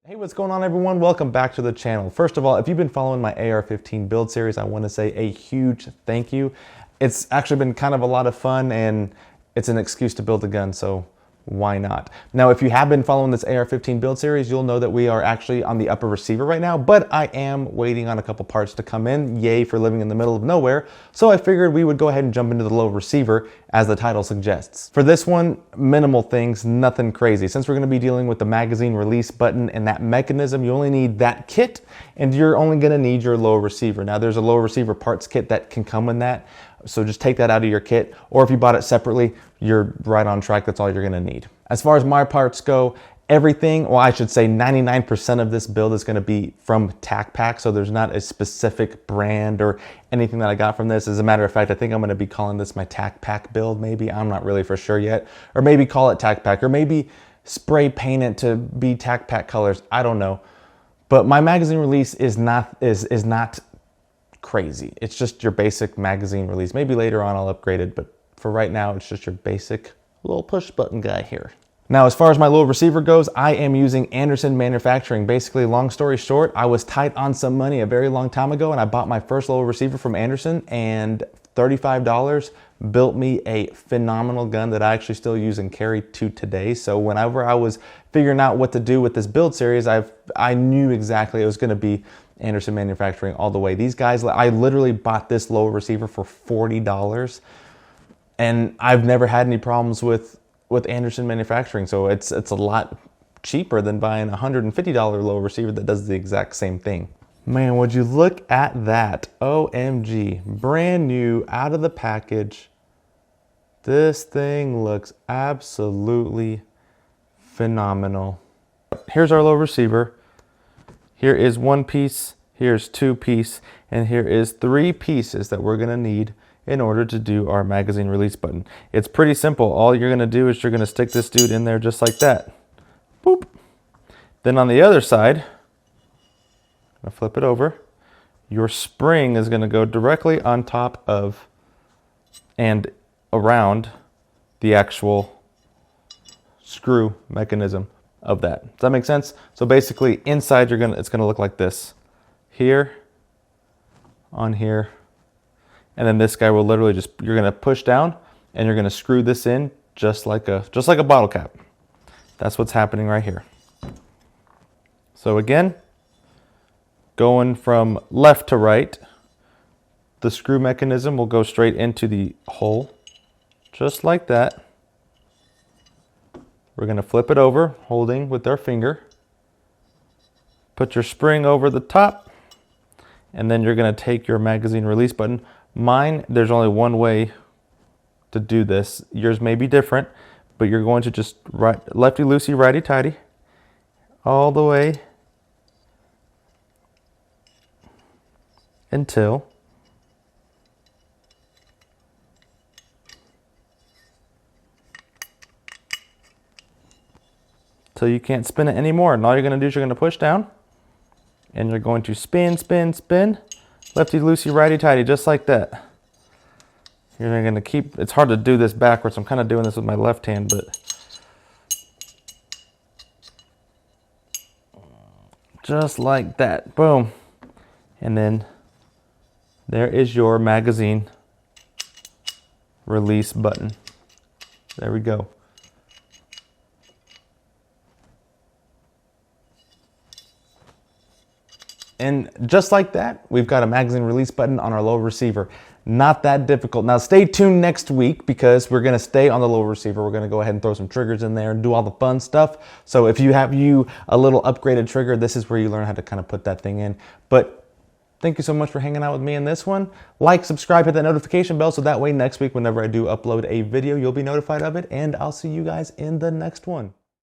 Hey, what's going on everyone? Welcome back to the channel. First of all, if you've been following my AR-15 build series, I want to say a huge thank you. It's actually been kind of a lot of fun and it's an excuse to build a gun, so why not? Now, if you have been following this AR-15 build series, you'll know that we are actually on the upper receiver right now, but I am waiting on a couple parts to come in. Yay for living in the middle of nowhere. So I figured we would go ahead and jump into the low receiver as the title suggests. For this one, minimal things, nothing crazy. Since we're gonna be dealing with the magazine release button and that mechanism, you only need that kit and you're only gonna need your low receiver. Now there's a low receiver parts kit that can come in that. So just take that out of your kit, or if you bought it separately, you're right on track. That's all you're gonna need. As far as my parts go, everything, well, I should say 99% of this build is gonna be from TacPack, so there's not a specific brand or anything that I got from this. As a matter of fact, I think I'm gonna be calling this my TacPack build, maybe. I'm not really for sure yet. Or maybe call it TacPack, or maybe spray paint it to be TacPack colors. I don't know. But my magazine release is not crazy. It's just your basic magazine release. Maybe later on I'll upgrade it, but for right now, it's just your basic little push button guy here. Now, as far as my low receiver goes, I am using Anderson Manufacturing. Basically, long story short, I was tight on some money a very long time ago and I bought my first low receiver from Anderson, and $35 built me a phenomenal gun that I actually still use and carry to today. So whenever I was figuring out what to do with this build series, I knew exactly it was gonna be Anderson Manufacturing all the way. These guys, I literally bought this low receiver for $40 and I've never had any problems with Anderson Manufacturing. So it's a lot cheaper than buying a $150 low receiver that does the exact same thing. Man, would you look at that? OMG, brand new, out of the package. This thing looks absolutely phenomenal. Here's our low receiver. Here is one piece, here's two piece, and here is three pieces that we're gonna need in order to do our magazine release button. It's pretty simple. All you're gonna do is you're gonna stick this dude in there just like that. Boop. Then on the other side, I'm gonna flip it over. Your spring is gonna go directly on top of and around the actual screw mechanism of that. Does that make sense? So basically inside it's gonna look like this. Here, on here, and then this guy will literally you're gonna push down and you're gonna screw this in just like a bottle cap. That's what's happening right here. So again, going from left to right, the screw mechanism will go straight into the hole, just like that. We're gonna flip it over, holding with our finger. Put your spring over the top, and then you're gonna take your magazine release button. Mine, there's only one way to do this. Yours may be different, but you're going to just lefty-loosey, righty-tighty, all the way until you can't spin it anymore. And all you're gonna do is you're gonna push down and you're going to spin, spin, spin, lefty-loosey, righty-tighty, just like that. You're gonna keep, it's hard to do this backwards. I'm kind of doing this with my left hand, but just like that, boom. And then there is your magazine release button. There we go. And just like that, we've got a magazine release button on our low receiver. Not that difficult. Now stay tuned next week because we're gonna stay on the low receiver. We're gonna go ahead and throw some triggers in there and do all the fun stuff. So if you have a little upgraded trigger, this is where you learn how to kind of put that thing in. But thank you so much for hanging out with me in this one. Like, subscribe, hit that notification bell so that way next week whenever I do upload a video, you'll be notified of it. And I'll see you guys in the next one.